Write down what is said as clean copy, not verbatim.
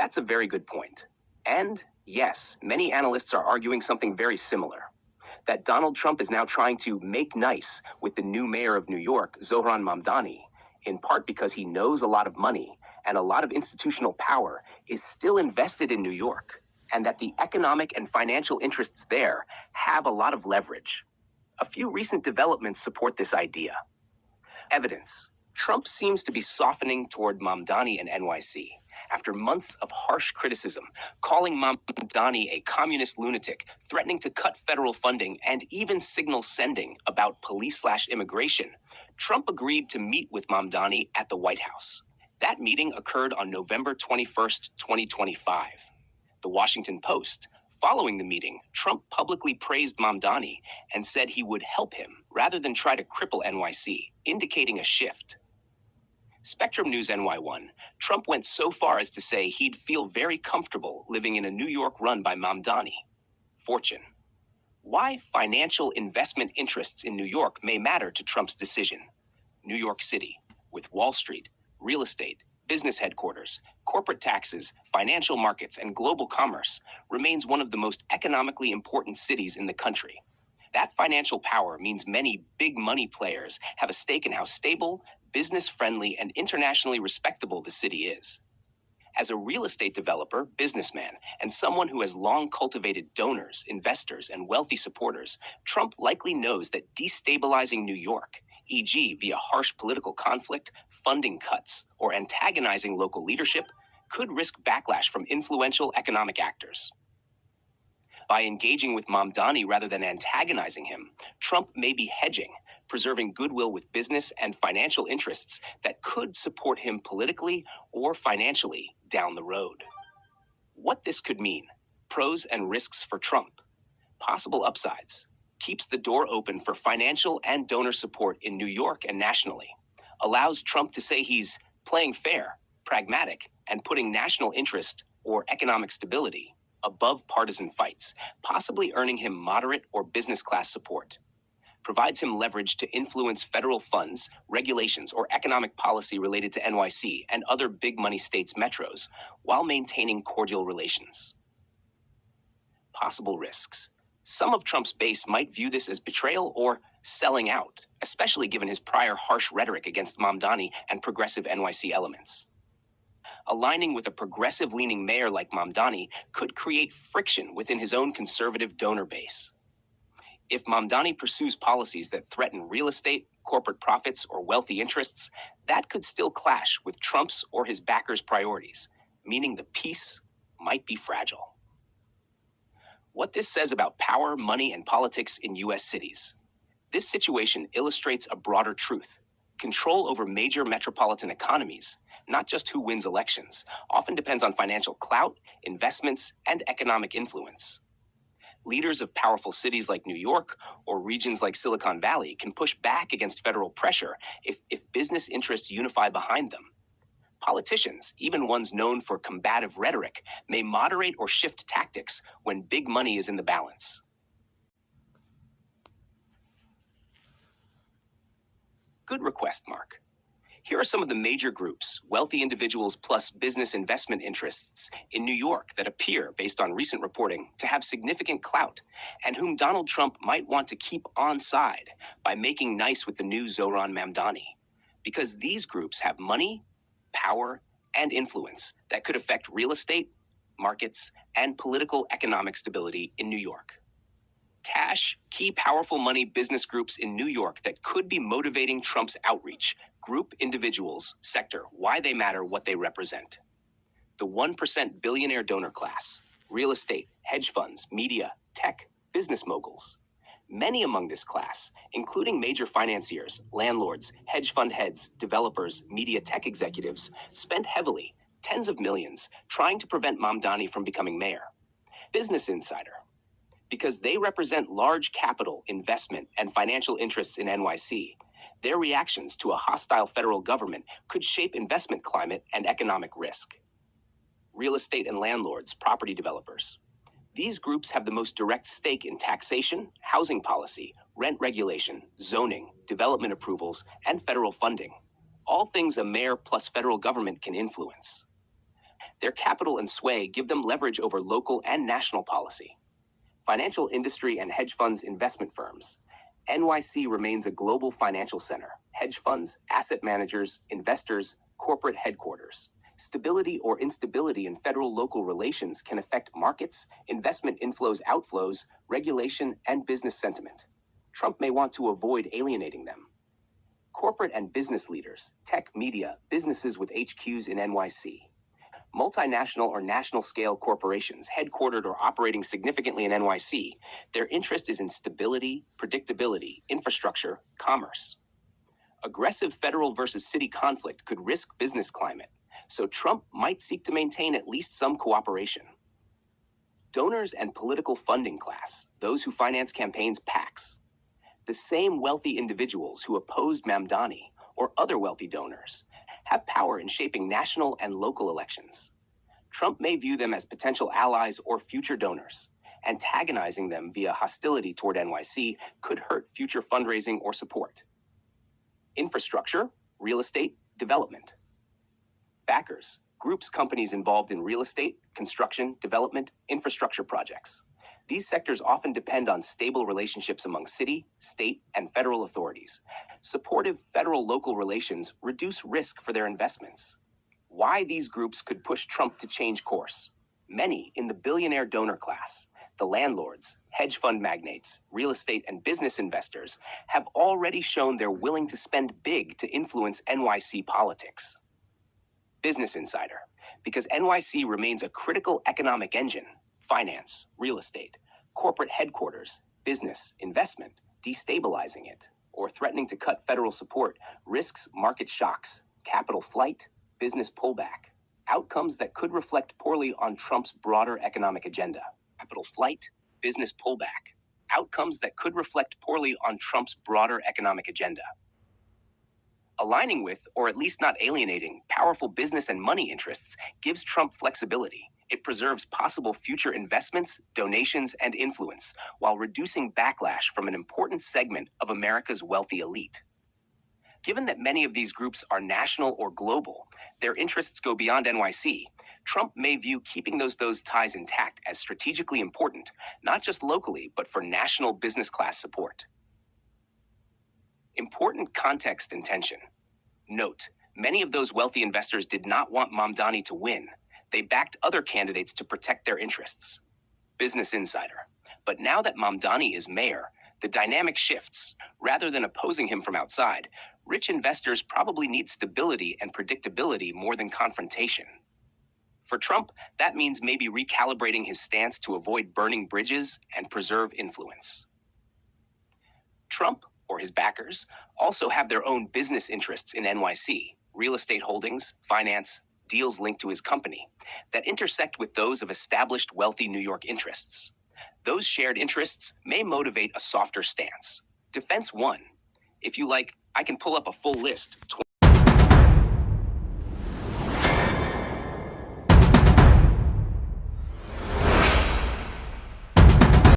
That's a very good point. And yes, many analysts are arguing something very similar. That Donald Trump is now trying to make nice with the new mayor of New York, Zohran Mamdani, in part because he knows a lot of money and a lot of institutional power is still invested in New York, and that the economic and financial interests there have a lot of leverage. A few recent developments support this idea. Evidence. Trump seems to be softening toward Mamdani and NYC after months of harsh criticism, calling Mamdani a communist lunatic, threatening to cut federal funding, and even signal sending about police/immigration. Trump agreed to meet with Mamdani at the White House. That meeting occurred on November 21st, 2025. The Washington Post. Following the meeting, Trump publicly praised Mamdani and said he would help him rather than try to cripple NYC, indicating a shift. Spectrum News NY1, Trump went so far as to say he'd feel very comfortable living in a New York run by Mamdani. Fortune. Why financial investment interests in New York may matter to Trump's decision. New York City, with Wall Street, real estate, business headquarters, corporate taxes, financial markets, and global commerce, remains one of the most economically important cities in the country. That financial power means many big money players have a stake in how stable, business-friendly, and internationally respectable the city is. As a real estate developer, businessman, and someone who has long cultivated donors, investors, and wealthy supporters, Trump likely knows that destabilizing New York, e.g. via harsh political conflict, funding cuts, or antagonizing local leadership, could risk backlash from influential economic actors. By engaging with Mamdani rather than antagonizing him, Trump may be hedging, preserving goodwill with business and financial interests that could support him politically or financially down the road. What this could mean: pros and risks for Trump. Possible upsides: keeps the door open for financial and donor support in New York and nationally. Allows Trump to say he's playing fair, pragmatic, and putting national interest or economic stability above partisan fights, possibly earning him moderate or business class support. Provides him leverage to influence federal funds, regulations, or economic policy related to NYC and other big money states' metros, while maintaining cordial relations. Possible risks. Some of Trump's base might view this as betrayal or selling out, especially given his prior harsh rhetoric against Mamdani and progressive NYC elements. Aligning with a progressive-leaning mayor like Mamdani could create friction within his own conservative donor base. If Mamdani pursues policies that threaten real estate, corporate profits, or wealthy interests, that could still clash with Trump's or his backers' priorities, meaning the peace might be fragile. What this says about power, money, and politics in U.S. cities. This situation illustrates a broader truth. Control over major metropolitan economies, not just who wins elections, often depends on financial clout, investments, and economic influence. Leaders of powerful cities like New York or regions like Silicon Valley can push back against federal pressure if business interests unify behind them. Politicians, even ones known for combative rhetoric, may moderate or shift tactics when big money is in the balance. Good request, Mark. Here are some of the major groups, wealthy individuals plus business investment interests in New York that appear, based on recent reporting, to have significant clout and whom Donald Trump might want to keep on side by making nice with the new Zohran Mamdani. Because these groups have money, power, and influence that could affect real estate, markets, and political economic stability in New York. Cash, key powerful money business groups in New York that could be motivating Trump's outreach, group, individuals, sector, why they matter, what they represent. The 1% billionaire donor class, real estate, hedge funds, media, tech, business moguls. Many among this class, including major financiers, landlords, hedge fund heads, developers, media tech executives, spent heavily, tens of millions, trying to prevent Mamdani from becoming mayor. Business Insider. Because they represent large capital, investment, and financial interests in NYC, their reactions to a hostile federal government could shape investment climate and economic risk. Real estate and landlords, property developers. These groups have the most direct stake in taxation, housing policy, rent regulation, zoning, development approvals, and federal funding. All things a mayor plus federal government can influence. Their capital and sway give them leverage over local and national policy. Financial industry and hedge funds investment firms. NYC remains a global financial center. Hedge funds, asset managers, investors, corporate headquarters. Stability or instability in federal-local relations can affect markets, investment inflows, outflows, regulation, and business sentiment. Trump may want to avoid alienating them. Corporate and business leaders, tech, media, businesses with HQs in NYC. Multinational or national-scale corporations headquartered or operating significantly in NYC, their interest is in stability, predictability, infrastructure, commerce. Aggressive federal versus city conflict could risk business climate, so Trump might seek to maintain at least some cooperation. Donors and political funding class, those who finance campaigns, PACs. The same wealthy individuals who opposed Mamdani or other wealthy donors have power in shaping national and local elections. Trump may view them as potential allies or future donors. Antagonizing them via hostility toward NYC could hurt future fundraising or support. Infrastructure, real estate, development. Backers, groups, companies involved in real estate, construction, development, infrastructure projects. These sectors often depend on stable relationships among city, state, and federal authorities. Supportive federal-local relations reduce risk for their investments. Why these groups could push Trump to change course. Many in the billionaire donor class, the landlords, hedge fund magnates, real estate and business investors, have already shown they're willing to spend big to influence NYC politics. Business Insider, because NYC remains a critical economic engine, finance, real estate, corporate headquarters, business, investment, destabilizing it, or threatening to cut federal support risks market shocks, capital flight, business pullback, outcomes that could reflect poorly on Trump's broader economic agenda. Capital flight, business pullback, outcomes that could reflect poorly on Trump's broader economic agenda. Aligning with, or at least not alienating, powerful business and money interests gives Trump flexibility. It preserves possible future investments, donations, and influence, while reducing backlash from an important segment of America's wealthy elite. Given that many of these groups are national or global, their interests go beyond NYC, Trump may view keeping those ties intact as strategically important, not just locally, but for national business class support. Important context and tension. Note, many of those wealthy investors did not want Mamdani to win. They backed other candidates to protect their interests. Business Insider. But now that Mamdani is mayor, the dynamic shifts. Rather than opposing him from outside, rich investors probably need stability and predictability more than confrontation. For Trump, that means maybe recalibrating his stance to avoid burning bridges and preserve influence. Trump, or his backers, also have their own business interests in NYC, real estate holdings, finance, deals linked to his company, that intersect with those of established wealthy New York interests. Those shared interests may motivate a softer stance. Defense 1. If you like, I can pull up a full list.